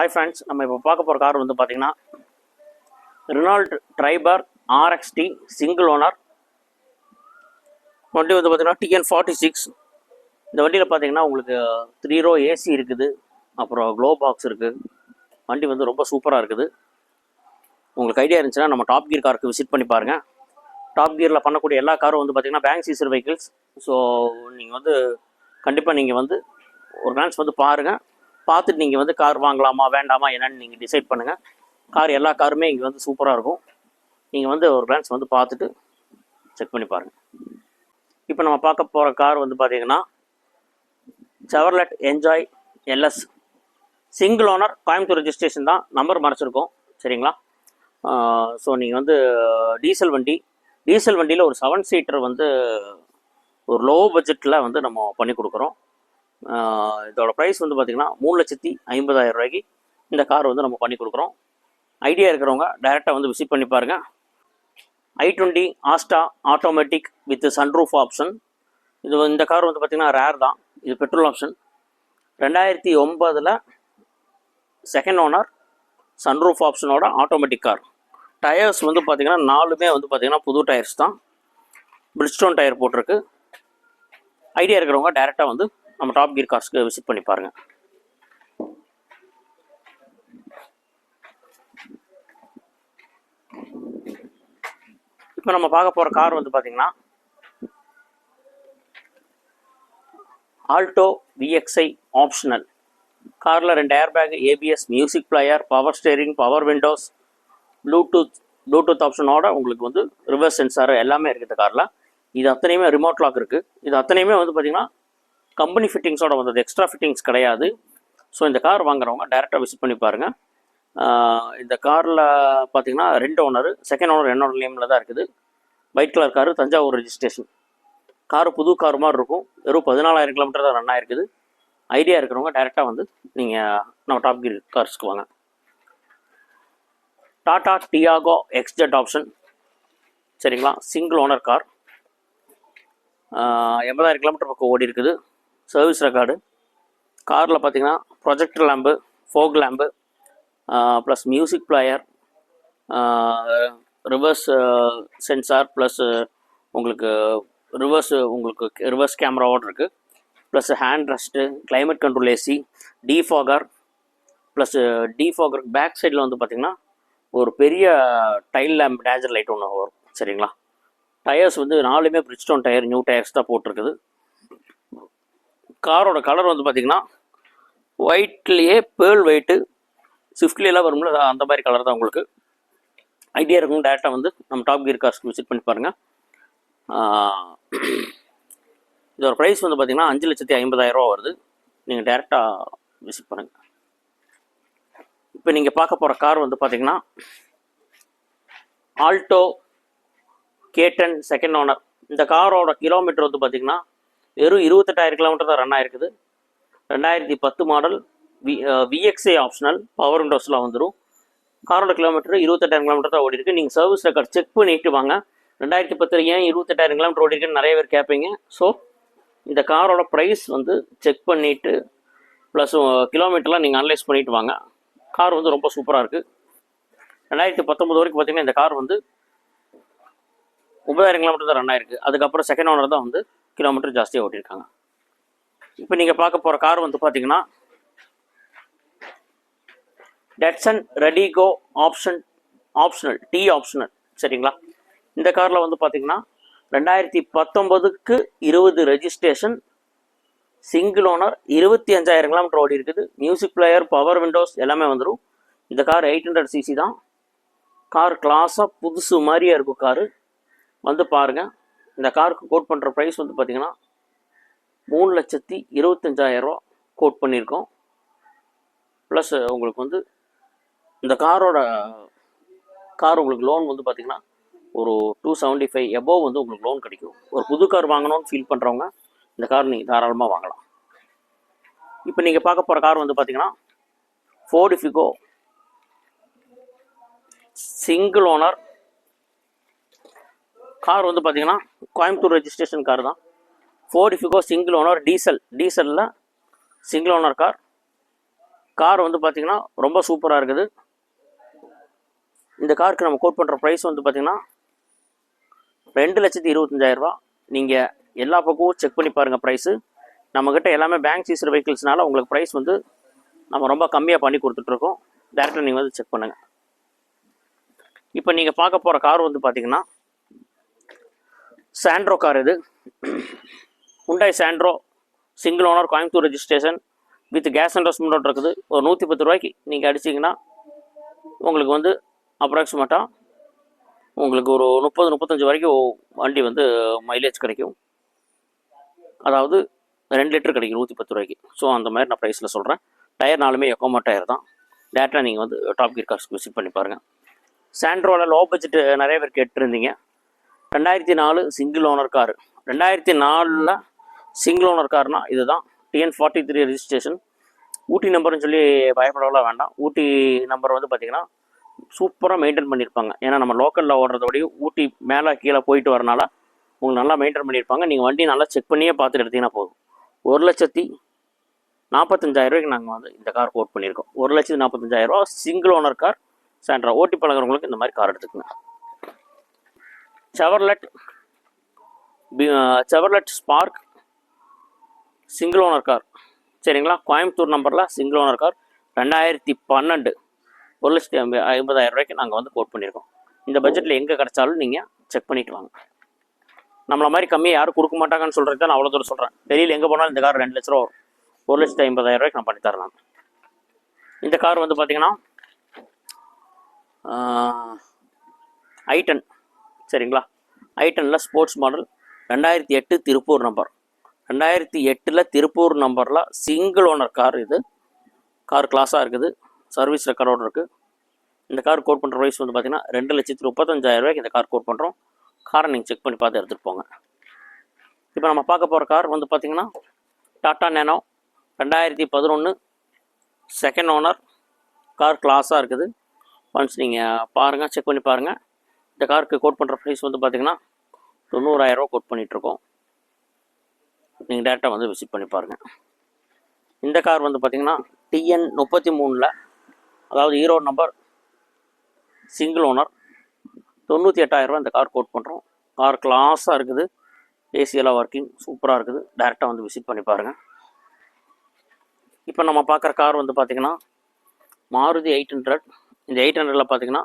Hi friends, நம்ம இப்போ பார்க்க போகிற கார் வந்து பார்த்தீங்கன்னா Renault Triber RXT single owner வண்டி வந்து பார்த்தீங்கன்னா TN46. இந்த வண்டியில் பார்த்தீங்கன்னா உங்களுக்கு 3 row AC இருக்குது, அப்புறம் க்ளோ பாக்ஸ் இருக்குது. வண்டி வந்து ரொம்ப சூப்பராக இருக்குது. உங்களுக்கு ஐடியா இருந்துச்சுன்னா நம்ம டாப் கியர் காருக்கு விசிட் பண்ணி பாருங்கள். டாப் கியரில் பண்ணக்கூடிய எல்லா காரும் வந்து பார்த்தீங்கன்னா பேங்க் சீசர் வெஹிக்கிள்ஸ். ஸோ நீங்கள் வந்து கண்டிப்பாக நீங்கள் வந்து ஒரு கிளான்ஸ் வந்து பாருங்கள். பார்த்துட்டு நீங்கள் வந்து கார் வாங்கலாமா வேண்டாமா என்னன்னு நீங்கள் டிசைட் பண்ணுங்கள். எல்லா காருமே இங்கே வந்து சூப்பராக இருக்கும். நீங்கள் வந்து ஒரு கிளான்ஸ் வந்து பார்த்துட்டு செக் பண்ணி பாருங்கள். இப்போ நம்ம பார்க்க போகிற கார் வந்து பார்த்தீங்கன்னா Chevrolet enjoy LS single owner, Coimbatore registration தான், நம்பர் மறைச்சிருக்கோம். சரிங்களா? ஸோ நீங்கள் வந்து டீசல் வண்டியில் ஒரு 7 seater வந்து ஒரு லோ பட்ஜெட்டில் வந்து நம்ம பண்ணி கொடுக்குறோம். இதோட ப்ரைஸ் வந்து பார்த்திங்கன்னா 3,50,000 ரூபாய்க்கு இந்த கார் வந்து நம்ம பண்ணி கொடுக்குறோம். ஐடியா இருக்கிறவங்க டைரெக்டாக வந்து விசிட் பண்ணி பாருங்கள். i20 Asta automatic with sunroof option. இந்த கார் வந்து பார்த்திங்கன்னா ரேர் தான். இது petrol option. 2009 second owner, sunroof ஆப்ஷனோட ஆட்டோமேட்டிக் கார். டயர்ஸ் வந்து பார்த்திங்கன்னா 4மே வந்து பார்த்திங்கன்னா புது டயர்ஸ் தான். பிரிட்ஜ்ஸ்டோன் டயர் போட்டிருக்கு. ஐடியா இருக்கிறவங்க டைரெக்டாக வந்து நம்ம டாப் கியர் கார்ஸ்க்கு விசிட் பண்ணி பாருங்கள். இப்போ நம்ம பார்க்க போகிற கார் வந்து பார்த்தீங்கன்னா ஆல்டோ VXI ஆப்ஷனல். காரில் 2 airbag, ABS, music player, power steering, power windows, Bluetooth ஆப்ஷனோட உங்களுக்கு வந்து ரிவர்ஸ் சென்சார் எல்லாமே இருக்குது காரில். இது அத்தனையுமே ரிமோட் லாக் இருக்குது. இது அத்தனையுமே வந்து பார்த்திங்கன்னா கம்பெனி ஃபிட்டிங்ஸோட வந்தது, எக்ஸ்ட்ரா ஃபிட்டிங்ஸ் கிடையாது. ஸோ இந்த கார் வாங்குறவங்க டைரெக்டாக விசிட் பண்ணி பாருங்கள். இந்த காரில் பார்த்தீங்கன்னா 2 ஓனர், செகண்ட் ஓனர் என்னோட நேமில் தான் இருக்குது. White colour car, Thanjavur registration. Car புது கார் மாதிரி இருக்கும். வெறும் 14,000 கிலோமீட்டர் தான் ரன் ஆயிருக்குது. ஐடியா இருக்கிறவங்க டைரெக்டாக வந்து நீங்கள் நம்ம டாப் கியர் கார்ஸ்க்கு வாங்க. Tata Tiago XZ option. சரிங்களா? Single owner car. 80,000 கிலோமீட்டர் பக்கம் ஓடி இருக்குது. Service record. காரில் பார்த்தீங்கன்னா projector lamp, fog lamp, plus music player, reverse sensor, plus உங்களுக்கு ரிவர்ஸ் கேமராவோடு இருக்குது. Plus hand rest, climate control AC, defogger, plus defogger back சைடில் வந்து பார்த்திங்கன்னா ஒரு பெரிய டைல் லேம்ப் டேஞ்சர் லைட் ஒன்று வரும். சரிங்களா? டயர்ஸ் வந்து 4மே பிரிட்ஜ்ஸ்டோன் டயர், நியூ டயர்ஸ் தான் போட்டிருக்குது. காரோட கலர் வந்து பார்த்திங்கன்னா ஒயிட்லேயே பேர்ல் ஒயிட்டு, ஸ்விஃப்ட்லாம் வரும்ல அந்த மாதிரி கலர் தான். உங்களுக்கு ஐடியா இருக்கும் டேரெக்டாக வந்து நம்ம டாப் கியர் கார்ஸ்க்கு விசிட் பண்ணி பாருங்கள். இதோட ப்ரைஸ் வந்து பார்த்திங்கன்னா 5,50,000 ரூபா வருது. நீங்கள் டேரெக்டாக விசிட் பண்ணுங்கள். இப்போ நீங்கள் பார்க்க போகிற கார் வந்து பார்த்திங்கன்னா ஆல்டோ K10 செகண்ட் ஓனர். இந்த காரோட கிலோமீட்டர் வந்து பார்த்திங்கன்னா வெறும் 28,000 கிலோமீட்டர் தான் ரன் ஆயிருக்குது. 2010 மாடல், VXI ஆப்ஷனல், பவர் விண்டோஸில் வந்துடும். காரோட கிலோமீட்டர் 28,000 கிலோமீட்டர் தான் ஓடி இருக்குது. நீங்கள் சர்வீஸ் ரெக்கார்ட் செக் பண்ணிட்டு வாங்க. 2010 ஏன் 28,000 கிலோமீட்டர் ஓடி இருக்குன்னு நிறைய பேர் கேட்பீங்க. ஸோ இந்த காரோட ப்ரைஸ் வந்து செக் பண்ணிவிட்டு ப்ளஸ் கிலோமீட்டர்லாம் நீங்கள் அனலைஸ் பண்ணிவிட்டு வாங்க. கார் வந்து ரொம்ப சூப்பராக இருக்குது. 2019 வரைக்கும் பார்த்திங்கன்னா இந்த கார் வந்து 9,000 கிலோமீட்டர் தான் ரன் ஆயிருக்கு. அதுக்கப்புறம் செகண்ட் ஓனர் தான் வந்து கிலோமீட்டர் ஜாஸ்தியாக ஓட்டியிருக்காங்க. இப்போ நீங்கள் பார்க்க போகிற கார் வந்து பார்த்தீங்கன்னா டெட்சன் ரெடிகோ ஆப்ஷனல் T ஆப்ஷனல். சரிங்களா? இந்த காரில் வந்து பார்த்தீங்கன்னா 2019க்கு 20 ரெஜிஸ்ட்ரேஷன், சிங்கிள் ஓனர், 25,000 கிலோமீட்டர் ஓடி இருக்குது. மியூசிக் பிளேயர், பவர் விண்டோஸ் எல்லாமே வந்துடும். இந்த கார் 800 cc தான். கார் கிளாஸாக புதுசு மாதிரியே இருக்கும். காரு வந்து பாருங்கள். இந்த காருக்கு கோட் பண்ணுற ப்ரைஸ் வந்து பார்த்திங்கன்னா 3,25,000 ரூபா கோட் பண்ணியிருக்கோம். ப்ளஸ் உங்களுக்கு வந்து இந்த கார் உங்களுக்கு லோன் வந்து பார்த்திங்கன்னா ஒரு 275 எபோவ் வந்து உங்களுக்கு லோன் கிடைக்கும். ஒரு புது கார் வாங்கணும்னு ஃபீல் பண்ணுறவங்க இந்த கார் நீங்கள் தாராளமாக வாங்கலாம். இப்போ நீங்கள் பார்க்க போகிற கார் வந்து பார்த்திங்கன்னா Ford Figo single owner car. வந்து பார்த்திங்கன்னா கோயம்புத்தூர் ரெஜிஸ்ட்ரேஷன் கார் தான். ஃபோர்டு ஃபிகோ சிங்கிள் ஓனர், டீசலில் சிங்கிள் ஓனர் கார். கார் வந்து பார்த்திங்கன்னா ரொம்ப சூப்பராக இருக்குது. இந்த காருக்கு நம்ம கோட் பண்ணுற ப்ரைஸ் வந்து பார்த்திங்கன்னா 2,25,000 ரூபா. நீங்கள் எல்லா பக்கமும் செக் பண்ணி பாருங்கள் ப்ரைஸு. நம்மக்கிட்ட எல்லாமே பேங்க் சீசர் வெஹிக்கிள்ஸ்னால உங்களுக்கு ப்ரைஸ் வந்து நம்ம ரொம்ப கம்மியாக பண்ணி கொடுத்துட்ருக்கோம். டேரெக்டாக நீங்கள் வந்து செக் பண்ணுங்கள். இப்போ நீங்கள் பார்க்க போகிற கார் வந்து பார்த்திங்கன்னா சாண்ட்ரோ கார். இது Hyundai Santro single owner, Coimbatore registration with gas அண்டர்ஸ்மெண்டோடு இருக்குது. ஒரு 110 ரூபாய்க்கு நீங்கள் அடிச்சிங்கன்னா உங்களுக்கு வந்து அப்ராக்சிமேட்டாக உங்களுக்கு ஒரு 30-35 வரைக்கும் வண்டி வந்து மைலேஜ் கிடைக்கும். அதாவது 2 லிட்டர் கிடைக்கும் 110 ரூபாய்க்கு. ஸோ அந்த மாதிரி நான் ப்ரைஸில் சொல்கிறேன். டயர் நாலுமே எக்கோமா டயர் தான். டேரெக்டாக நீங்கள் வந்து டாப் கியர் கார்ஸ்க்கு விசிட் பண்ணி பாருங்கள். சாண்ட்ரோவில் லோ பட்ஜெட் நிறைய பேர் கேட்டுருந்தீங்க. 2004 single owner car. 2004 single owner கார்னால் இது தான். TN43 registration. ஊட்டி நம்பர்னு சொல்லி பயப்படலாம் வேண்டாம். ஊட்டி நம்பர் வந்து பார்த்திங்கன்னா சூப்பராக மெயின்டைன் பண்ணியிருப்பாங்க. ஏன்னா நம்ம லோக்கலில் ஓடுறதோடையும் ஊட்டி மேலே கீழே போயிட்டு வரனால உங்களுக்கு நல்லா மெயின்டைன் பண்ணியிருப்பாங்க. நீங்கள் வண்டி நல்லா செக் பண்ணியே பார்த்துட்டு எடுத்தீங்கன்னா போதும். 1,45,000 ரூபாய்க்கு நாங்கள் வந்து இந்த கார் கோட் பண்ணியிருக்கோம். 1,45,000 ரூபா சிங்கிள் ஓனர் கார் சாண்ட்ரா. ஓட்டி பழகிறவங்களுக்கு இந்த மாதிரி கார் எடுத்துக்கங்க. Chevrolet spark single owner car. சரிங்களா, கோயம்புத்தூர் நம்பரில் சிங்கிள் ஓனர் கார். 2012 1,50,000 ரூபாய்க்கு நாங்கள் வந்து கோட் பண்ணியிருக்கோம். இந்த பட்ஜெட்டில் எங்கே கிடச்சாலும் நீங்கள் செக் பண்ணிட்டு வாங்க. நம்மளை மாதிரி கம்மியாக யாரும் கொடுக்க மாட்டாங்கன்னு சொல்கிறது தான் நான் அவ்வளோ தூரம் சொல்கிறேன். வெளியில் எங்கே போனாலும் இந்த கார் 2 லட்ச ரூபா வரும். 1,50,000 ரூபாய்க்கு நான் பண்ணித்தரேன். இந்த கார் வந்து பார்த்திங்கன்னா i10. சரிங்களா, i10ல் sports model 2008 Tiruppur number. 2008 Tiruppur நம்பரில் சிங்கிள் ஓனர் கார். இது கார் கிளாஸாக இருக்குது, சர்வீஸ் ரெக்கார்டோடு இருக்குது. இந்த கார் கோட் பண்ணுற ப்ரைஸ் வந்து பார்த்திங்கன்னா 2,35,000 ரூபாய்க்கு இந்த கார் கோட் பண்ணுறோம். காரை நீங்கள் செக் பண்ணி பார்த்து எடுத்துகிட்டு போங்க. இப்போ நம்ம பார்க்க போகிற கார் வந்து பார்த்திங்கன்னா tata nano 2011 second owner car. கிளாஸாக இருக்குது. ஒன்ஸ் நீங்கள் பாருங்கள், செக் பண்ணி பாருங்கள். இந்த காருக்கு கோட் பண்ணுற ப்ரைஸ் வந்து பார்த்திங்கன்னா 90,000 ரூபா கோட் பண்ணிகிட்ருக்கோம். நீங்கள் டேரெக்டாக வந்து விசிட் பண்ணி பாருங்கள். இந்த கார் வந்து பார்த்திங்கன்னா TN33, அதாவது ஈரோடு நம்பர், சிங்கிள் ஓனர், 98,000 ரூபா இந்த கார் கோட் பண்ணுறோம். கார் கிளாஸாக இருக்குது. ஏசியெல்லாம் ஒர்க்கிங் சூப்பராக இருக்குது. டேரெக்டாக வந்து விசிட் பண்ணி பாருங்கள். இப்போ நம்ம பார்க்குற கார் வந்து பார்த்திங்கன்னா மாருதி 800. இந்த 800ல் பார்த்திங்கன்னா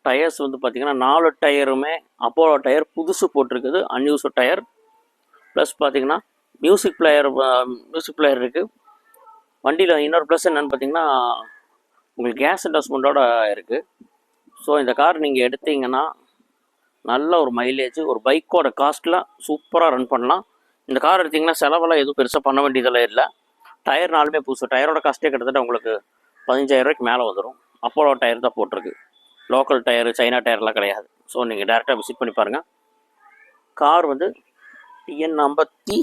டயர்ஸ் வந்து பார்த்திங்கன்னா 4 டயருமே அப்போலோ டயர் புதுசு போட்டிருக்குது, அன்யூஸ்டு டயர். ப்ளஸ் பார்த்திங்கன்னா மியூசிக் பிளேயர் இருக்குது வண்டியில். இன்னொரு ப்ளஸ் என்னென்னு பார்த்திங்கன்னா உங்களுக்கு கேஸ் அண்டர்ஸ்மெண்ட்டோட இருக்குது. ஸோ இந்த கார் நீங்கள் எடுத்தீங்கன்னா நல்ல ஒரு மைலேஜ், ஒரு பைக்கோட காஸ்ட்டில் சூப்பராக ரன் பண்ணலாம். இந்த கார் எடுத்திங்கன்னா செலவெல்லாம் எதுவும் பெருசாக பண்ண வேண்டியதெல்லாம் இல்லை. டயர் நாலுமே புதுசு. டயரோட காஸ்ட்டே கிட்டத்தட்ட உங்களுக்கு 15,000 ரூபாய்க்கு மேலே வந்துடும். அப்போலோ டயர் தான் போட்டிருக்கு, லோக்கல் டயரு, சைனா டயர்லாம் கிடையாது. ஸோ நீங்கள் டேரெக்டாக விசிட் பண்ணி பாருங்கள். கார் வந்து TN59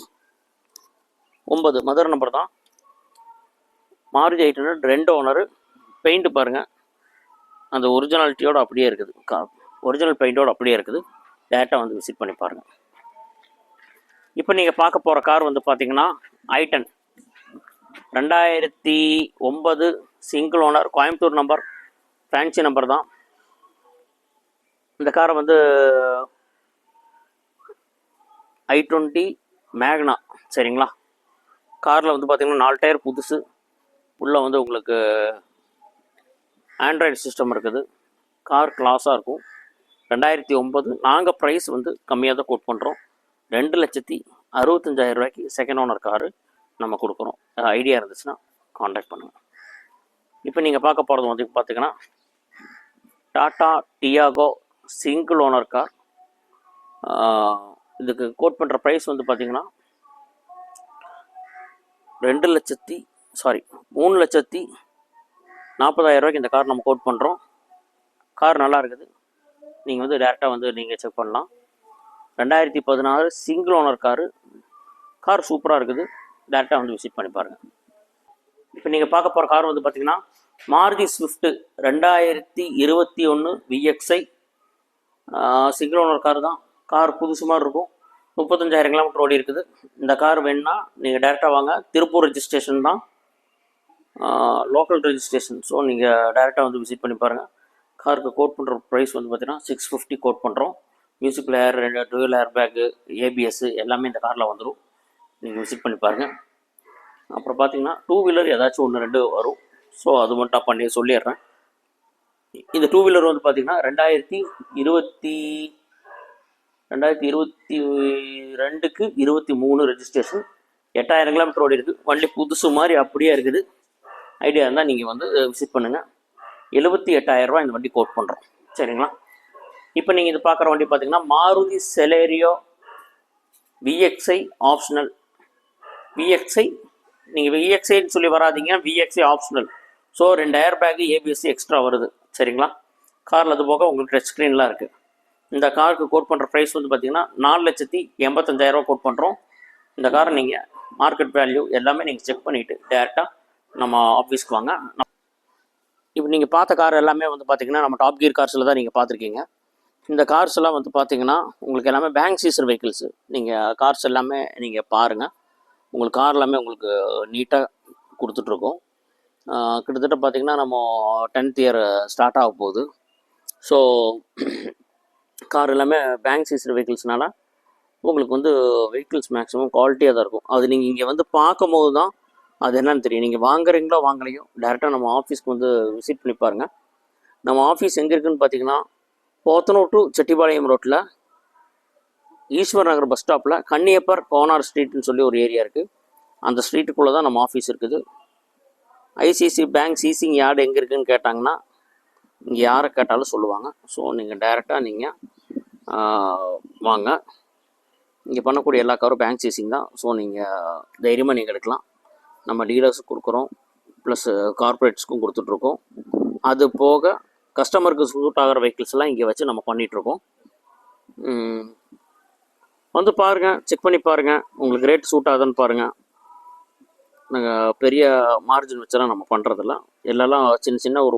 மதுரை நம்பர் தான். மாருதி 800 2 ஓனரு. பெயிண்ட்டு பாருங்கள், அந்த ஒரிஜினாலிட்டியோடு அப்படியே இருக்குது. ஒரிஜினல் பெயிண்டோடு அப்படியே இருக்குது. டேரெக்டாக வந்து விசிட் பண்ணி பாருங்கள். இப்போ நீங்கள் பார்க்க போகிற கார் வந்து பார்த்திங்கன்னா i10 2009 single owner, Coimbatore number, fancy number தான். இந்த காரை வந்து i20 மேக்னா. சரிங்களா, காரில் வந்து பார்த்திங்கன்னா 4 டயர் புதுசு. உள்ளே வந்து உங்களுக்கு ஆண்ட்ராய்டு சிஸ்டம் இருக்குது. கார் கிளாஸாக இருக்கும். 2009. நாங்கள் ப்ரைஸ் வந்து கம்மியாக தான் கோட் பண்ணுறோம். 2,65,000 ரூபாய்க்கு செகண்ட் ஓனர் காரு நம்ம கொடுக்குறோம். ஐடியா இருந்துச்சுன்னா காண்டாக்ட் பண்ணுங்கள். இப்போ நீங்கள் பார்க்க போகிறது வந்து பார்த்திங்கன்னா Tata Tiago single owner car. இதுக்கு கோட் பண்ணுற ப்ரைஸ் வந்து பார்த்திங்கன்னா 3,40,000 ரூபாய்க்கு இந்த கார் நம்ம கோட் பண்ணுறோம். கார் நல்லா இருக்குது. நீங்கள் வந்து டேரெக்டாக வந்து நீங்கள் செக் பண்ணலாம். 2016 சிங்கிள் ஓனர் காரு. கார் சூப்பராக இருக்குது. டேரெக்டாக வந்து விசிட் பண்ணி பாருங்கள். இப்போ நீங்கள் பார்க்க போகிற கார் வந்து பார்த்திங்கன்னா Maruti Swift 2021 VXI single owner car தான். கார் புதுசு மாதிரி இருக்கும். 35,000 கிலோமீட்டர் ஓடி இருக்குது. இந்த கார் வேணுன்னா நீங்கள் டேரெக்டாக வாங்க. திருப்பூர் ரெஜிஸ்ட்ரேஷன் தான். Local registration. ஸோ நீங்கள் டேரெக்டாக வந்து விசிட் பண்ணி பாருங்கள். காருக்கு கோட் பண்ணுற ப்ரைஸ் வந்து பார்த்தீங்கன்னா 650 கோட் பண்ணுறோம். Music player, 2 dual air bag, ABS எல்லாமே இந்த காரில் வந்துடும். நீங்கள் விசிட் பண்ணி பாருங்கள். அப்புறம் பார்த்தீங்கன்னா 2 வீலர் ஏதாச்சும் 1 2 வரும். ஸோ அது மட்டும் நான் பண்ணி சொல்லிடுறேன். இந்த 2 வீலர் வந்து பார்த்தீங்கன்னா 2022க்கு 23 ரெஜிஸ்ட்ரேஷன், 8000 கிலோமீட்டர் ஓடி இருக்குது. வண்டி புதுசு மாதிரி அப்படியே இருக்குது. ஐடியா இருந்தால் நீங்கள் வந்து விசிட் பண்ணுங்கள். 78,000 இந்த வண்டி கோட் பண்ணுறோம். சரிங்களா? இப்போ நீங்கள் இது பார்க்குற வண்டி பார்த்தீங்கன்னா Maruti Celerio VXI optional. VXI நீங்கள் விஎக்ஸ்ஐன்னு சொல்லி வராதிங்க, VXI optional. So 2 air bag, ABS extra வருது. சரிங்களா? காரில் அது போக உங்களுக்கு டச் ஸ்க்ரீன்லாம் இருக்குது. இந்த காருக்கு கோட் பண்ணுற ப்ரைஸ் வந்து பார்த்தீங்கன்னா 4,85,000 கோட் பண்ணுறோம். இந்த காரை நீங்கள் மார்க்கெட் வேல்யூ எல்லாமே நீங்கள் செக் பண்ணிவிட்டு டேரெக்டாக நம்ம ஆஃபீஸ்க்கு வாங்க. இப்போ நீங்கள் பார்த்த கார் எல்லாமே வந்து பார்த்தீங்கன்னா நம்ம டாப் கியர் கார்ஸில் தான் நீங்கள் பார்த்துருக்கீங்க. இந்த கார்ஸ் எல்லாம் வந்து பார்த்தீங்கன்னா உங்களுக்கு எல்லாமே பேங்க் சீசர் வெஹிக்கிள்ஸு. நீங்கள் கார்ஸ் எல்லாமே நீங்கள் பாருங்கள். உங்களுக்கு கார் எல்லாமே உங்களுக்கு நீட்டாக கொடுத்துட்ருக்கோம். கிட்டத்தட்ட பார்த்திங்கன்னா நம்ம 10th இயர் ஸ்டார்ட் ஆக போகுது. ஸோ கார் எல்லாமே பேங்க் சீசர் வெஹிக்கிள்ஸ்னால உங்களுக்கு வந்து வெஹிக்கிள்ஸ் மேக்ஸிமம் குவாலிட்டியாக தான் இருக்கும். அது நீங்கள் இங்கே வந்து பார்க்கும்போது தான் அது என்னன்னு தெரியும். நீங்கள் வாங்குறீங்களோ வாங்கலையோ டேரெக்டாக நம்ம ஆஃபீஸ்க்கு வந்து விசிட் பண்ணி பாருங்கள். நம்ம ஆஃபீஸ் எங்கே இருக்குதுன்னு பார்த்தீங்கன்னா போத்தனூர் டு செட்டிபாளையம் ரோட்டில் ஈஸ்வர் நகர் பஸ் ஸ்டாப்பில் கன்னியப்பர் கோனார் ஸ்ட்ரீட்னு சொல்லி ஒரு ஏரியா இருக்குது. அந்த ஸ்ட்ரீட்டுக்குள்ளே தான் நம்ம ஆஃபீஸ் இருக்குது. ஐசிசி பேங்க் சீசிங் யார்டு எங்கே இருக்குதுன்னு கேட்டாங்கன்னா இங்கே யாரை கேட்டாலும் சொல்லுவாங்க. ஸோ நீங்கள் டைரெக்டாக நீங்கள் வாங்க. இங்கே பண்ணக்கூடிய எல்லா காரும் பேங்க் சீசிங் தான். ஸோ நீங்கள் தைரியமாக நீங்கள் எடுக்கலாம். நம்ம டீலர்ஸுக்கு கொடுக்குறோம், ப்ளஸ் கார்பரேட்ஸ்க்கும் கொடுத்துட்ருக்கோம். அது போக கஸ்டமருக்கு சூட் ஆகிற வெஹிக்கிள்ஸ்லாம் இங்கே வச்சு நம்ம பண்ணிகிட்ருக்கோம். வந்து பாருங்கள், செக் பண்ணி பாருங்கள், உங்களுக்கு ரேட் சூட் ஆகுதுன்னு பாருங்கள். நாங்கள் பெரிய மார்ஜின் வச்செல்லாம் நம்ம பண்ணுறதில்ல. எல்லாம் சின்ன சின்ன ஒரு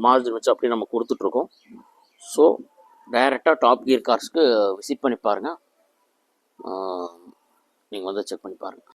மார்ஜின் வச்சு அப்படி நம்ம கொடுத்துட்ருக்கோம். ஸோ டைரெக்டாக டாப் கியர் கார்ஸ்க்கு விசிட் பண்ணி பாருங்கள். நீங்கள் வந்து செக் பண்ணி பாருங்கள்.